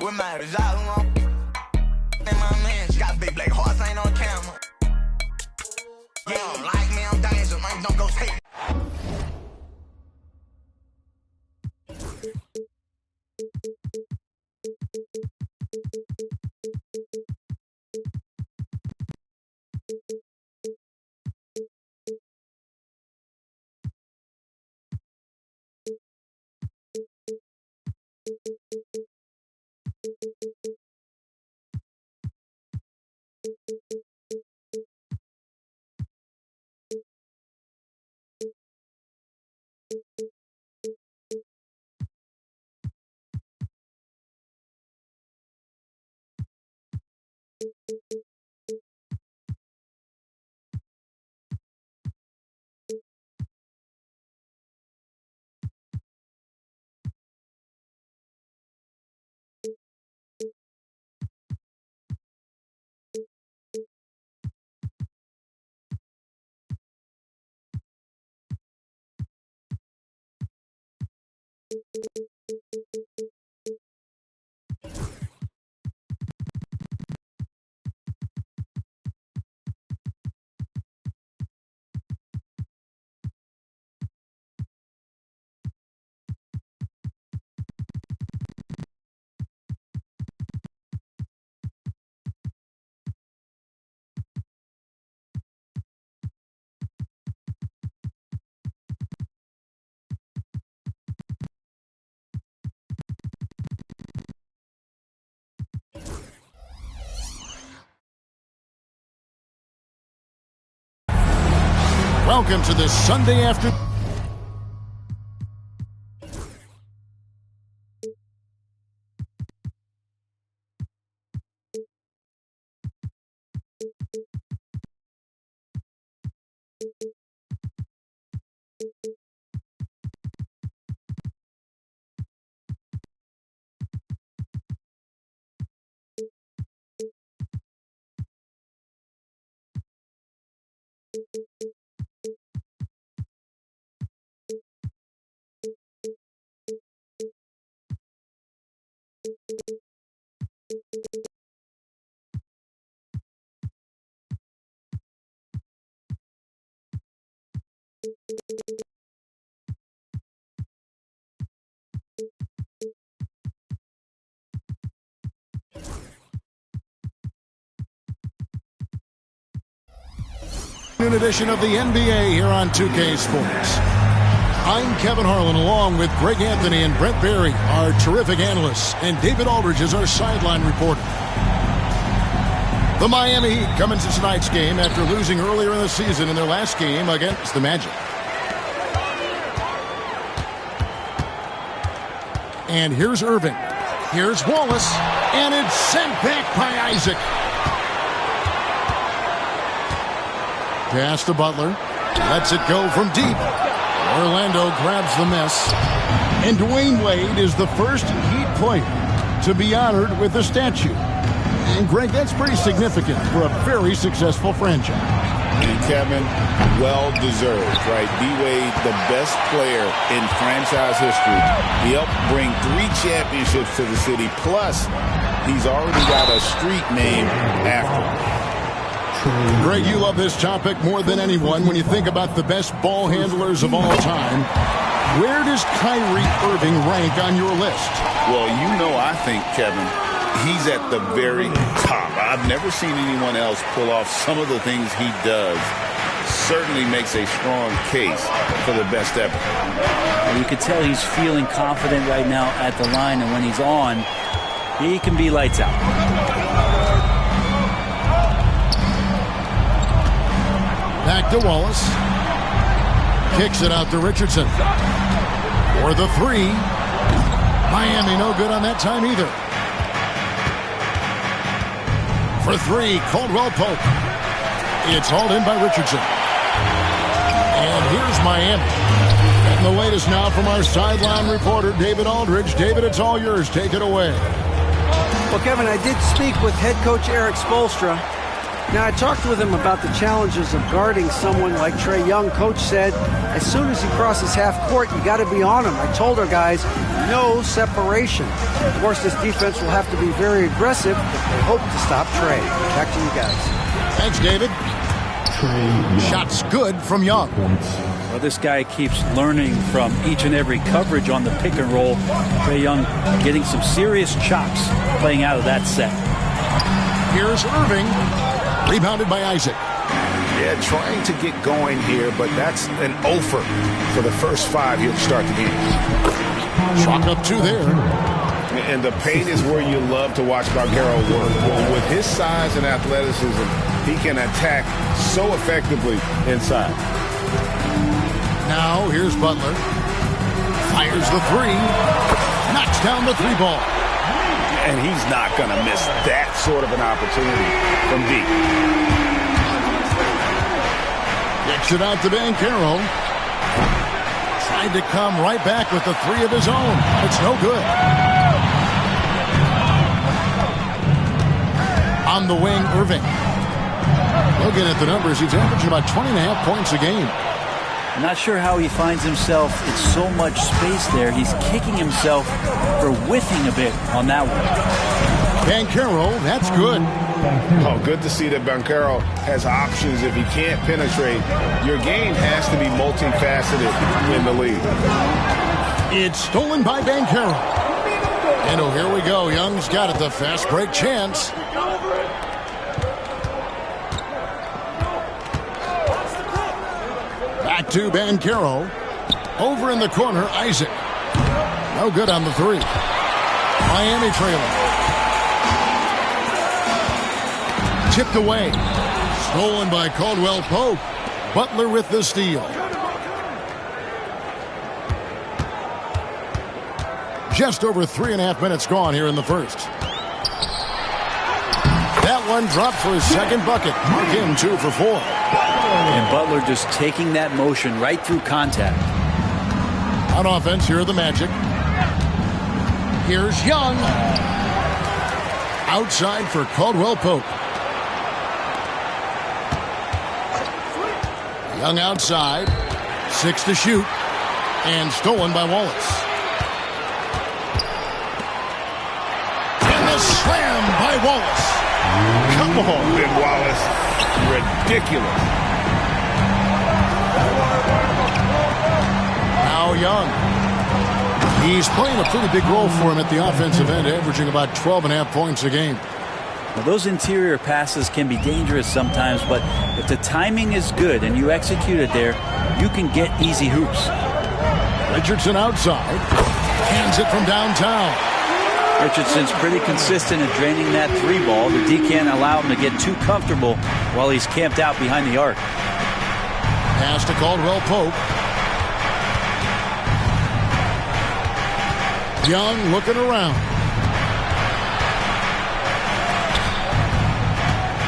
with my result on. And my man, she got big black hearts, ain't on camera. You don't like me, I'm dangerous, man, don't go take. Welcome to this Sunday afternoon. Edition of the NBA here on 2K Sports. I'm Kevin Harlan along with Greg Anthony and Brent Barry, our terrific analysts, and David Aldridge is our sideline reporter. The Miami Heat come into tonight's game after losing earlier in the season in their last game against the Magic. And here's Irving. Here's Wallace. And it's sent back by Isaac. Pass to Butler. Lets it go from deep. Orlando grabs the miss. And Dwayne Wade is the first Heat player to be honored with a statue. And, Greg, that's pretty significant for a very successful franchise. And, Kevin, well-deserved, right? D-Wade, the best player in franchise history. He helped bring 3 championships to the city. Plus, he's already got a street named after him. Greg, you love this topic more than anyone when you think about the best ball handlers of all time. Where does Kyrie Irving rank on your list? Well, you know, I think, Kevin, he's at the very top. I've never seen anyone else pull off some of the things he does. Certainly makes a strong case for the best ever. And you can tell he's feeling confident right now at the line, and when he's on, he can be lights out. Back to Wallace. Kicks it out to Richardson. For the 3. Miami no good on that time either. For 3, Caldwell Pope. It's hauled in by Richardson. And here's Miami. And the latest now from our sideline reporter, David Aldridge. David, it's all yours. Take it away. Well, Kevin, I did speak with head coach Eric Spoelstra. Now, I talked with him about the challenges of guarding someone like Trae Young. Coach said as soon as he crosses half court, you got to be on him. I told our guys, no separation. Of course, this defense will have to be very aggressive if they hope to stop Trey. Back to you guys. Thanks, David. Shots good from Young. Well, this guy keeps learning from each and every coverage on the pick and roll. Trae Young getting some serious chops playing out of that set. Here's Irving. Rebounded by Isaac. Yeah, trying to get going here, but that's an offer for the first 5 here to start the game. Chalk up 2 there. And the paint is where you love to watch Banchero work. With his size and athleticism, he can attack so effectively inside. Now here's Butler. Fires the 3. Knocks down the 3 ball. And he's not going to miss that sort of an opportunity from deep. Kicks it out to Banchero. Tried to come right back with the 3 of his own. It's no good. On the wing, Irving. Looking at the numbers, he's averaging about 20.5 points a game. I'm not sure how he finds himself. It's so much space there. He's kicking himself for whiffing a bit on that one. Banchero, that's good. Oh, good to see that Banchero has options if he can't penetrate. Your game has to be multifaceted in the league. It's stolen by Banchero. And oh, here we go. Young's got it, the fast break chance. Back to Banchero. Over in the corner, Isaac. No good on the 3. Miami trailing. Tipped away. Stolen by Caldwell Pope. Butler with the steal. Just over 3.5 minutes gone here in the first. That one dropped for his second bucket. Mark him 2 for 4. And Butler just taking that motion right through contact. On offense, here are the Magic. Here's Young. Outside for Caldwell Pope. Young outside. 6 to shoot. And stolen by Wallace. And the slam by Wallace. Come on, Ben Wallace. Ridiculous. Now Young. He's playing a pretty big role for him at the offensive end, averaging about 12.5 points a game. Now, those interior passes can be dangerous sometimes, but if the timing is good and you execute it there, you can get easy hoops. Richardson outside. Hands it from downtown. Richardson's pretty consistent at draining that 3 ball. The D can't allow him to get too comfortable while he's camped out behind the arc. Pass to Caldwell Pope. Young looking around.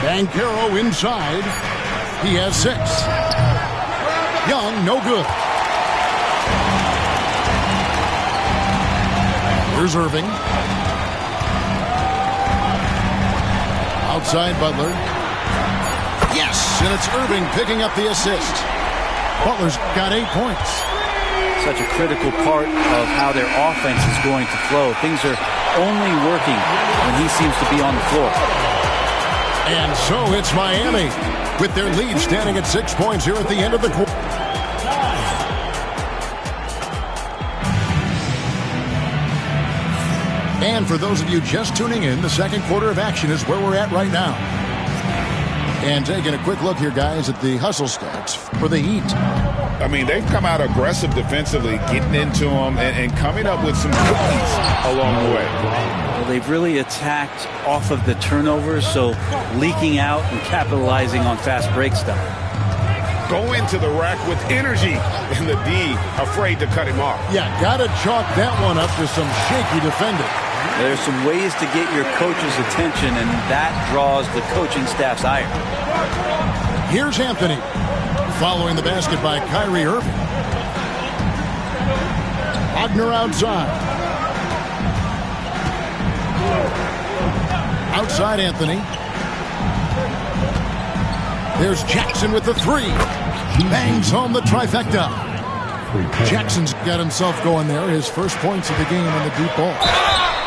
Banchero inside. He has 6. Young, no good. Here's Irving. Outside Butler. Yes, and it's Irving picking up the assist. Butler's got 8 points. Such a critical part of how their offense is going to flow. Things are only working when he seems to be on the floor. And so it's Miami with their lead standing at 6 points here at the end of the quarter. And for those of you just tuning in, the second quarter of action is where we're at right now. And taking a quick look here, guys, at the hustle stats for the Heat. I mean, they've come out aggressive defensively, getting into them and coming up with some cookies along the way. Well, they've really attacked off of the turnovers, so leaking out and capitalizing on fast break stuff. Go into the rack with energy, and the D afraid to cut him off. Yeah, got to chalk that one up to some shaky defending. There's some ways to get your coach's attention, and that draws the coaching staff's ire. Here's Anthony. Following the basket by Kyrie Irving. Wagner outside. Outside Anthony. There's Jackson with the 3. Bangs home the trifecta. Jackson's got himself going there. His first points of the game on the deep ball.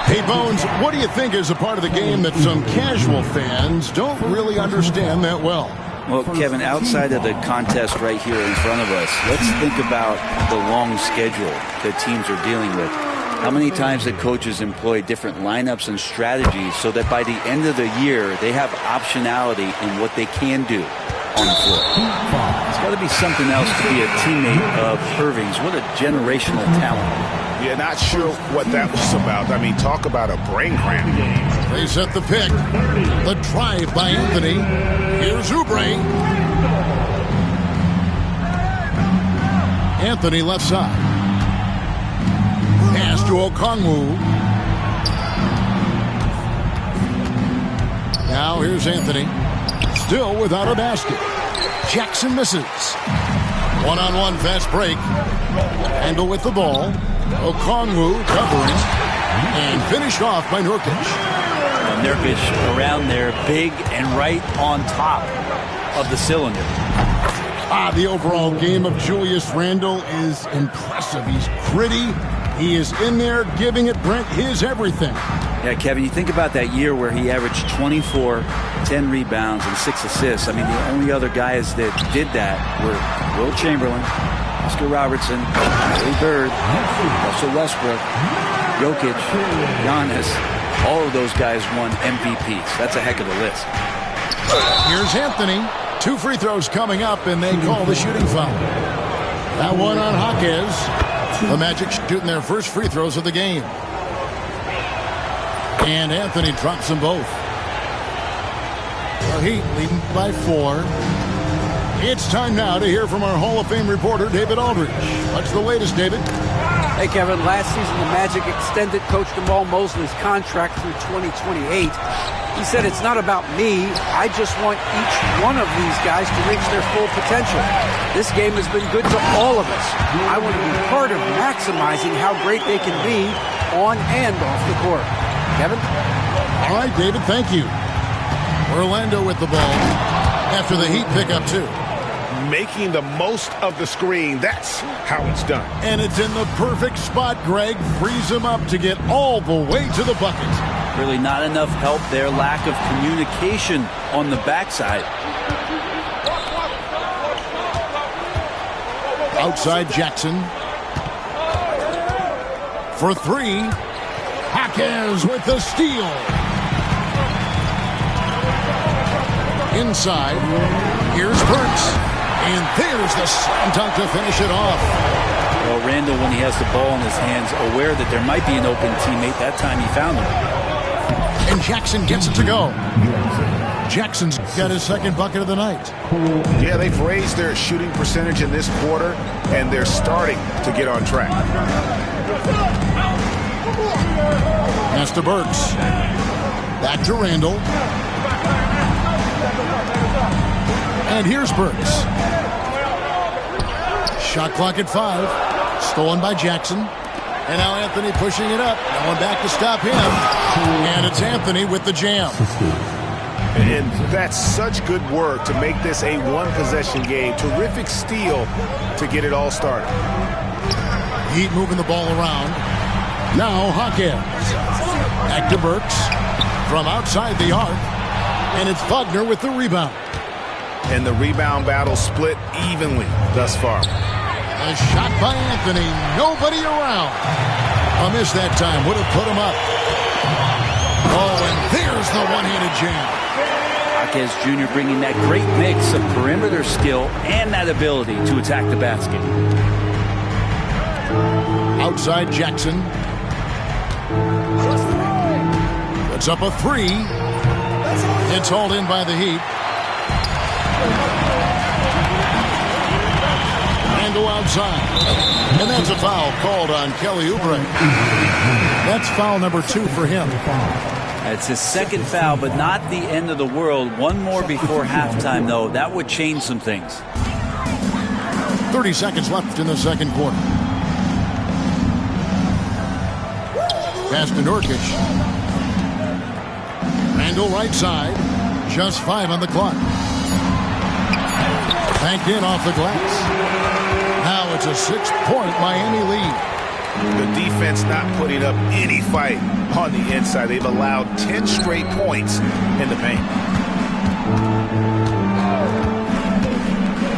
Hey, Bones, what do you think is a part of the game that some casual fans don't really understand that well? Well, Kevin, outside of the contest right here in front of us, let's think about the long schedule that teams are dealing with. How many times the coaches employ different lineups and strategies so that by the end of the year, they have optionality in what they can do on the floor. It's got to be something else to be a teammate of Irving's. What a generational talent. Yeah, not sure what that was about. I mean, talk about a brain cramp. They set the pick. The drive by Anthony. Here's Oubre. Anthony left side. Pass to Okongwu. Now here's Anthony. Still without a basket. Jackson misses. One-on-one fast break. Handle with the ball. Okongwu covering. And finished off by Nurkic. Nurkic around there, big and right on top of the cylinder. The overall game of Julius Randle is impressive. He's gritty. He is in there giving it, Brent, his everything. Yeah, Kevin, you think about that year where he averaged 24, 10 rebounds, and 6 assists. I mean, the only other guys that did that were Will Chamberlain, Oscar Robertson, Larry Bird, Russell Westbrook, Jokic, Giannis. All of those guys won MVPs. That's a heck of a list. Here's Anthony. 2 free throws coming up, and they call the shooting foul. That one on Jaquez. The Magic shooting their first free throws of the game. And Anthony drops them both. The Heat leading by 4. It's time now to hear from our Hall of Fame reporter, David Aldridge. What's the latest, David? Hey, Kevin, last season the Magic extended Coach Jamal Mosley's contract through 2028. He said, "It's not about me. I just want each one of these guys to reach their full potential. This game has been good to all of us. I want to be part of maximizing how great they can be on and off the court." Kevin? All right, David, thank you. Orlando with the ball after the Heat pick up 2. Making the most of the screen. That's how it's done. And it's in the perfect spot, Greg. Frees him up to get all the way to the bucket. Really not enough help there. Lack of communication on the backside. Outside Jackson. For 3. Jaquez with the steal. Inside. Here's Burks. And there's the slam dunk to finish it off. Well, Randle, when he has the ball in his hands, aware that there might be an open teammate, that time he found him. And Jackson gets it to go. Jackson's got his second bucket of the night. Yeah, they've raised their shooting percentage in this quarter, and they're starting to get on track. Pass to Burks. Back to Randle. And here's Burks. Shot clock at 5. Stolen by Jackson. And now Anthony pushing it up. No one back to stop him. And it's Anthony with the jam. And that's such good work to make this a one-possession game. Terrific steal to get it all started. Heat moving the ball around. Now Jaquez. Back to Burks. From outside the arc. And it's Wagner with the rebound. And the rebound battle split evenly thus far. A shot by Anthony. Nobody around. A miss that time. Would have put him up. Oh, and there's the one-handed jam. Jaquez Jr. bringing that great mix of perimeter skill and that ability to attack the basket. Outside Jackson. Puts up a 3. It's hauled in by the Heat. Randle outside. And that's a foul called on Kelly Oubre. That's foul number 2 for him. It's his second foul, but not the end of the world. One more before halftime, though. That would change some things. 30 seconds left in the second quarter. Pass to Nurkic. Randle right side. Just 5 on the clock. Banked in off the glass. Now It's a 6-point Miami lead. The defense not putting up any fight on the inside. They've allowed 10 straight points in the paint.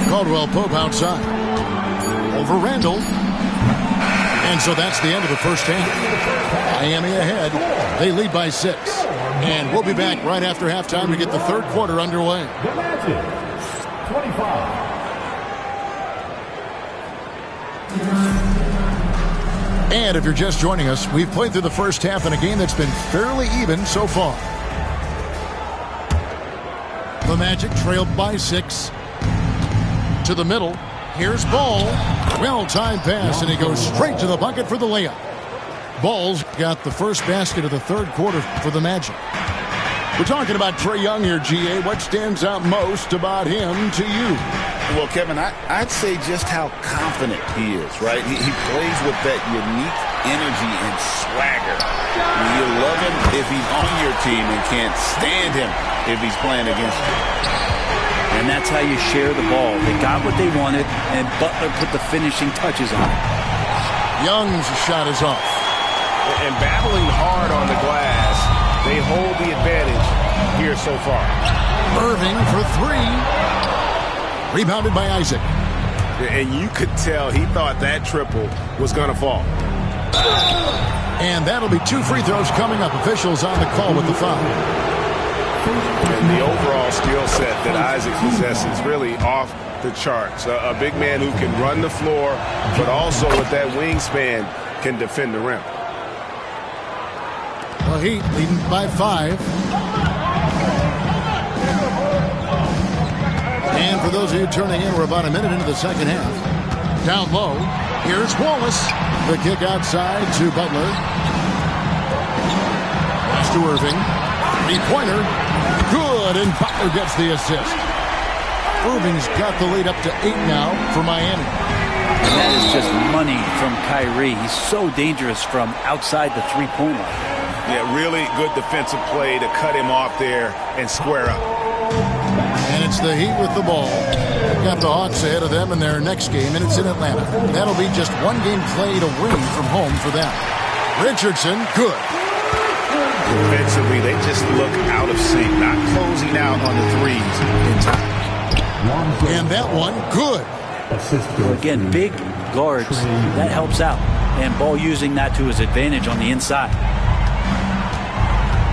Caldwell Pope outside. Over Randall. And so that's the end of the first half. Miami ahead. They lead by 6. And we'll be back right after halftime to get the third quarter underway. The Magic, 25. And if you're just joining us, we've played through the first half in a game that's been fairly even so far. The Magic trailed by 6. To the middle. Here's Ball. Well-timed pass, and he goes straight to the bucket for the layup. Ball's got the first basket of the third quarter for the Magic. We're talking about Trae Young here, GA. What stands out most about him to you? Well, Kevin, I'd say just how confident he is, right? He plays with that unique energy and swagger. You love him if he's on your team and can't stand him if he's playing against you. And that's how you share the ball. They got what they wanted, and Butler put the finishing touches on it. Young's shot is off. And battling hard on the glass, they hold the advantage here so far. Irving for 3. Rebounded by Isaac. And you could tell he thought that triple was going to fall. And that'll be 2 free throws coming up. Officials on the call with the foul. And the overall skill set that Isaac possesses really off the charts. A big man who can run the floor, but also with that wingspan can defend the rim. The Heat leading by 5. And for those of you turning in, we're about a minute into the second half. Down low, here's Wallace. The kick outside to Butler. Pass to Irving. 3-pointer. Good, and Butler gets the assist. Irving's got the lead up to 8 now for Miami. And that is just money from Kyrie. He's so dangerous from outside the three-point line. Yeah, really good defensive play to cut him off there and square up. And it's the Heat with the ball. Got the Hawks ahead of them in their next game, and it's in Atlanta. That'll be just one game played away from home for them. Richardson, good. Defensively, they just look out of sync, not closing out on the threes in time. And that one, good. So again, big guards, that helps out. And Ball using that to his advantage on the inside.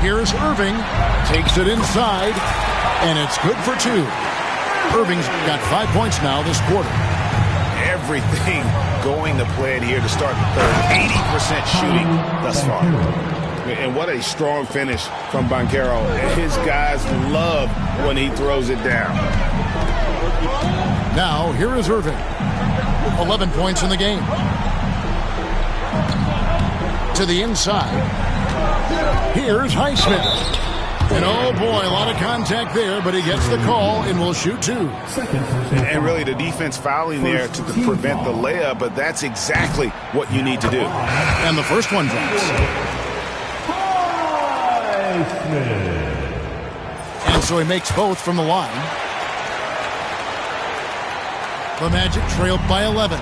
Here's Irving. Takes it inside, and it's good for 2. Irving's got 5 points now this quarter. Everything going to plan here to start the third. 80% shooting thus far. And what a strong finish from Banchero. His guys love when he throws it down. Now, here is Irving. 11 points in the game. To the inside. Here's Highsmith. And oh boy, a lot of contact there, but he gets the call and will shoot 2. And really the defense fouling there to prevent the layup, but that's exactly what you need to do. And the first one drops. And so he makes both from the line. The Magic trailed by 11.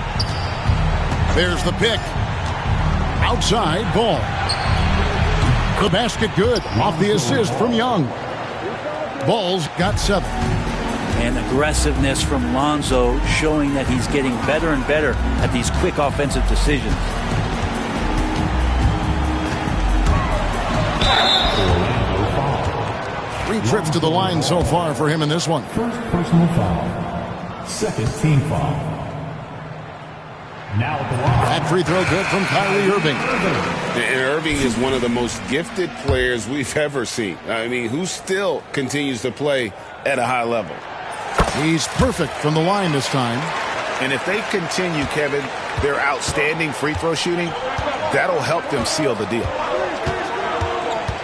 There's the pick. Outside Ball. The basket good. Off the assist from Young. Ball's got 7. And aggressiveness from Lonzo showing that he's getting better and better at these quick offensive decisions. Three trips to the line so far for him in this one. First personal foul. Second team foul. Now at the line. That free throw good from Kyrie Irving. And Irving is one of the most gifted players we've ever seen. I mean, who still continues to play at a high level. He's perfect from the line this time. And if they continue, Kevin, their outstanding free throw shooting, that'll help them seal the deal.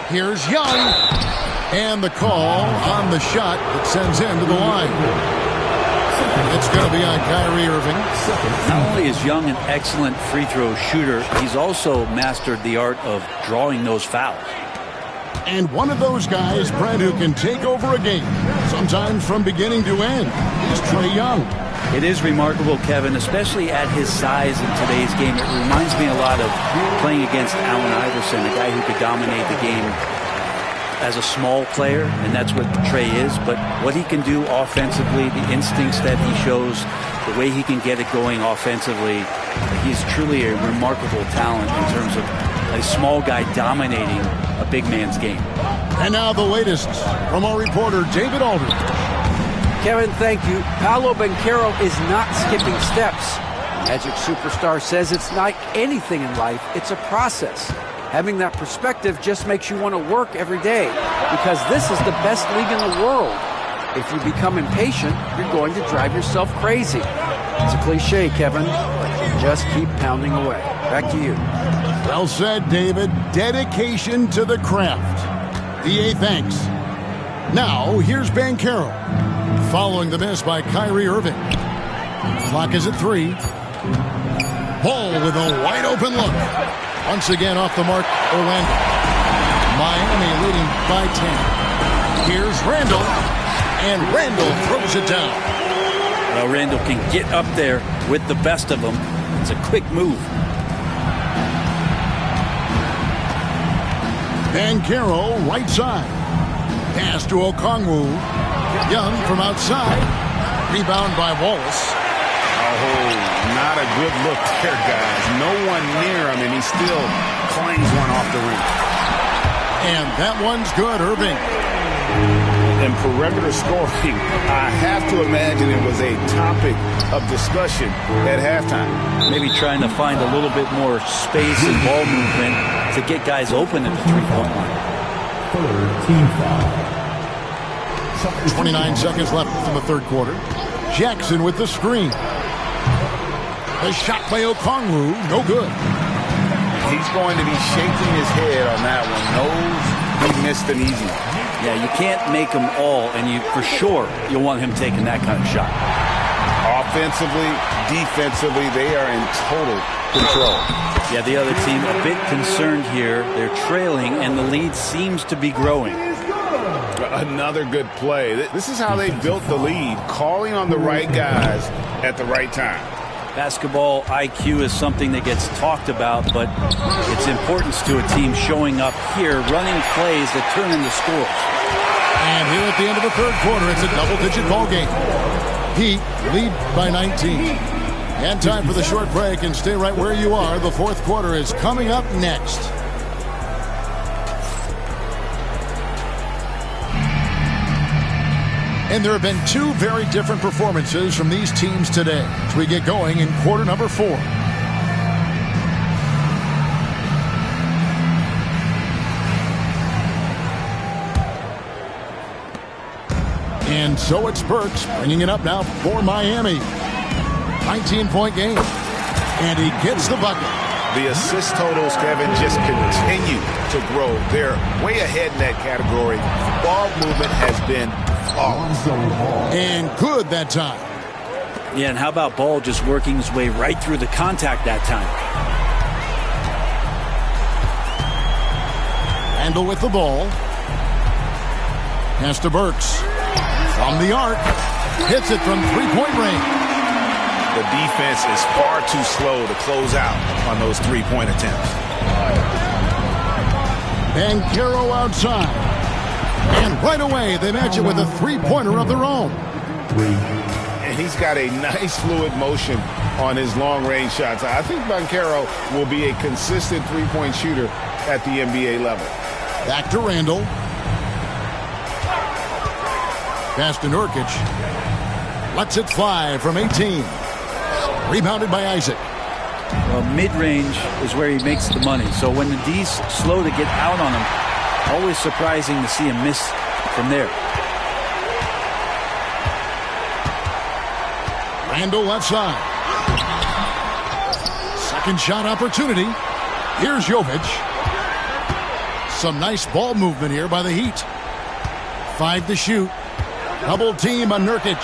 Here's Young. And the call on the shot that sends him to the line. It's going to be on Kyrie Irving. Not only is Young an excellent free throw shooter, he's also mastered the art of drawing those fouls. And one of those guys, Brent, who can take over a game, sometimes from beginning to end, is Trae Young. It is remarkable, Kevin, especially at his size in today's game. It reminds me a lot of playing against Allen Iverson, a guy who could dominate the game as a small player, and that's what Trey is. But what he can do offensively, the instincts that he shows, the way he can get it going offensively, he's truly a remarkable talent in terms of a small guy dominating a big man's game. And now the latest from our reporter, David Aldridge. Kevin, thank you. Paolo Banchero is not skipping steps. Magic superstar says it's like anything in life, it's a process. Having that perspective just makes you want to work every day, because this is the best league in the world. If you become impatient, you're going to drive yourself crazy. It's a cliche, Kevin, but you just keep pounding away. Back to you. Well said, David. Dedication to the craft. EA thanks. Now, here's Banchero. Following the miss by Kyrie Irving. Clock is at 3. Ball with a wide open look. Once again off the mark, Orlando. Miami leading by 10. Here's Randall. And Randall throws it down. Well, Randall can get up there with the best of them. It's a quick move. Banchero, right side. Pass to Okongwu. Young from outside. Rebound by Wallace. Oh, not a good look there, guys. No one near him, and he still claims one off the rim. And that one's good, Irving. And perimeter scoring, I have to imagine it was a topic of discussion at halftime. Maybe trying to find a little bit more space and ball movement to get guys open at the three-point line. Third team foul. 29 seconds left in the third quarter. Jackson with the screen. The shot by Okongwu, no good. He's going to be shaking his head on that one. Knows he missed an easy one. Yeah, you can't make them all, and you for sure you'll want him taking that kind of shot. Offensively, defensively, they are in total control. Yeah, the other team a bit concerned here. They're trailing, and the lead seems to be growing. Another good play. This is how they built the lead, calling on the right guys at the right time. Basketball IQ is something that gets talked about, but its importance to a team showing up here, running plays that turn into scores. And here at the end of the third quarter, it's a double-digit ball game. Heat lead by 19. And time for the short break, and stay right where you are. The fourth quarter is coming up next. And there have been two very different performances from these teams today as we get going in quarter number 4. And so it's Burks bringing it up now for Miami. 19-point game. And he gets the bucket. The assist totals, Kevin, just continue to grow. They're way ahead in that category. Ball movement has been and good that time. Yeah, and how about Ball just working his way right through the contact that time? Randall with the ball. Pass to Burks. From the arc. Hits it from three-point range. The defense is far too slow to close out on those three-point attempts. Banchero outside. And right away, they match it with a three-pointer of their own. And he's got a nice fluid motion on his long-range shots. I think Banchero will be a consistent three-point shooter at the NBA level. Back to Randall. Pass to Nurkic. Lets it fly from 18. Rebounded by Isaac. Well, mid-range is where he makes the money. So when the D's slow to get out on him, always surprising to see him miss from there. Randall left side. Second shot opportunity. Here's Jovic. Some nice ball movement here by the Heat. 5 to shoot. Double team on Nurkic.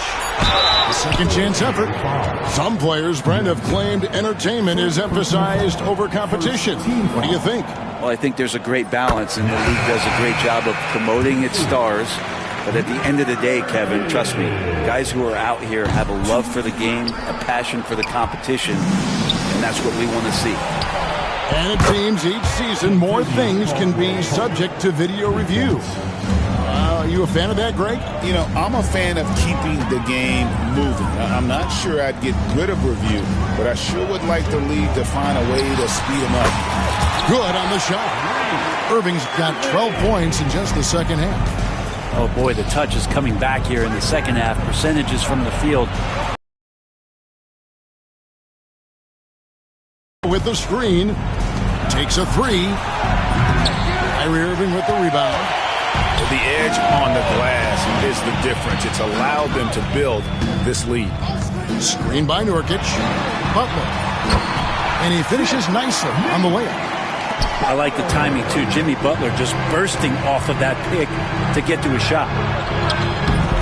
A second chance effort. Some players, Brent, have claimed entertainment is emphasized over competition. What do you think? Well, I think there's a great balance, and the league does a great job of promoting its stars But at the end of the day, Kevin, trust me, guys who are out here have a love for the game, a passion for the competition, and that's what we want to see. And it seems each season more things can be subject to video review. Are you a fan of that, Greg? You know, I'm a fan of keeping the game moving. I'm not sure I'd get rid of review, but I sure would like the league to find a way to speed them up. Good on the shot. Irving's got 12 points in just the second half. Oh boy, the touch is coming back here in the second half. Percentages from the field. With the screen, takes a three. Kyrie Irving with the rebound. The edge on the glass is the difference. It's allowed them to build this lead. Screen by Nurkic. Butler. And he finishes nicely on the layup. I like the timing, too. Jimmy Butler just bursting off of that pick to get to a shot.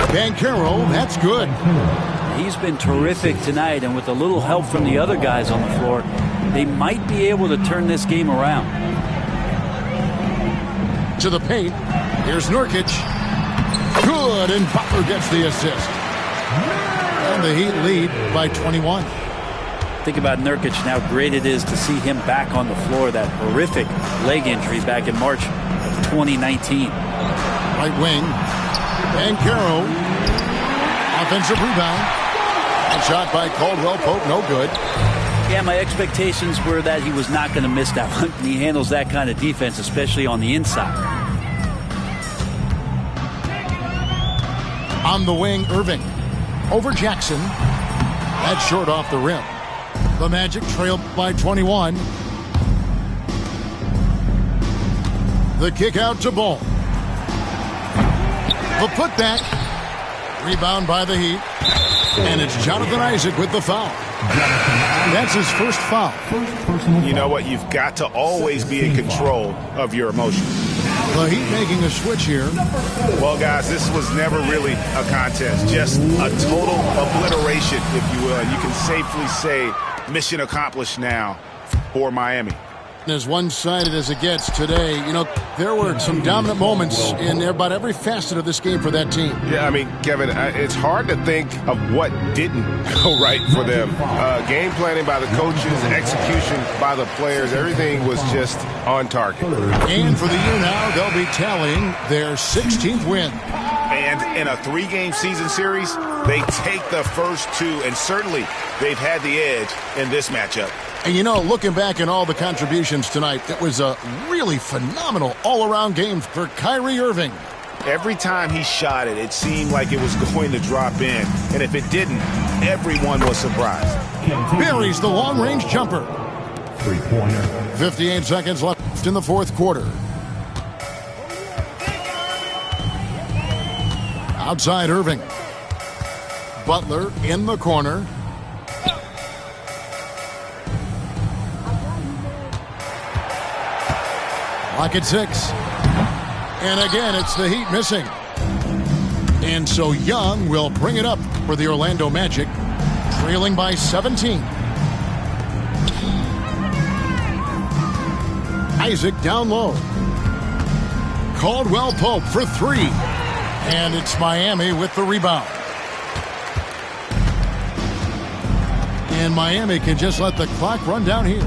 Banchero, that's good. He's been terrific tonight, and with a little help from the other guys on the floor, they might be able to turn this game around. To the paint. Here's Nurkic. Good, and Butler gets the assist. And the Heat lead by 21. Think about Nurkic, and how great it is to see him back on the floor. That horrific leg injury back in March of 2019. Right wing. Banchero. Offensive rebound. And shot by Caldwell Pope, no good. Yeah, my expectations were that he was not going to miss that one. He handles that kind of defense, especially on the inside. On the wing, Irving. Over Jackson. That's short off the rim. The Magic trailed by 21. The kick out to Ball. The putback. Rebound by the Heat. And it's Jonathan Isaac with the foul. That's his first foul. You know what? You've got to always be in control of your emotions. The Heat making a switch here. Well, guys, this was never really a contest. Just a total obliteration, if you will. And you can safely say mission accomplished now for Miami. As one-sided as it gets today, you know, there were some dominant moments in about every facet of this game for that team. Yeah, I mean, Kevin, it's hard to think of what didn't go right for them. Game planning by the coaches, execution by the players, everything was just on target. And for the year now, they'll be tallying their 16th win. And in a 3-game season series, they take the first 2, and certainly they've had the edge in this matchup. And, you know, looking back at all the contributions tonight, it was a really phenomenal all-around game for Kyrie Irving. Every time he shot it, it seemed like it was going to drop in. And if it didn't, everyone was surprised. Buries the long-range jumper. Three-pointer. 58 seconds left in the fourth quarter. Outside Irving. Butler in the corner. Clock at 6. And again, it's the Heat missing. And so Young will bring it up for the Orlando Magic, trailing by 17. Isaac down low. Caldwell Pope for 3. And it's Miami with the rebound. And Miami can just let the clock run down here.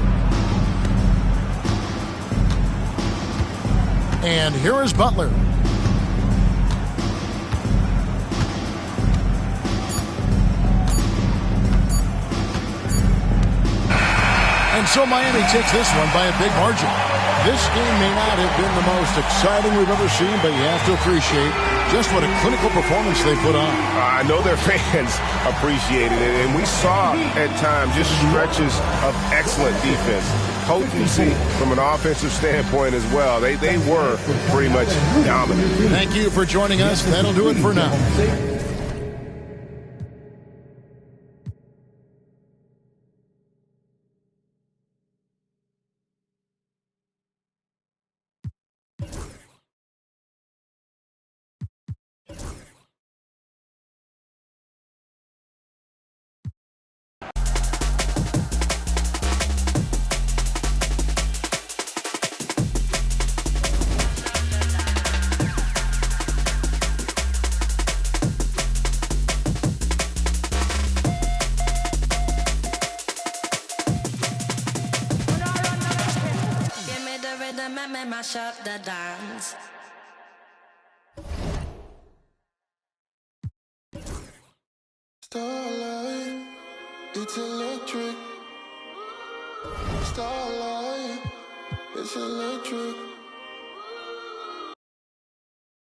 And here is Butler. And so Miami takes this one by a big margin. This game may not have been the most exciting we've ever seen, but you have to appreciate just what a clinical performance they put on. I know their fans appreciated it, and we saw at times just stretches of excellent defense. Potency from an offensive standpoint as well. They were pretty much dominant. Thank you for joining us. That'll do it for now. mash up the dance. Starlight, it's electric. Starlight, it's electric.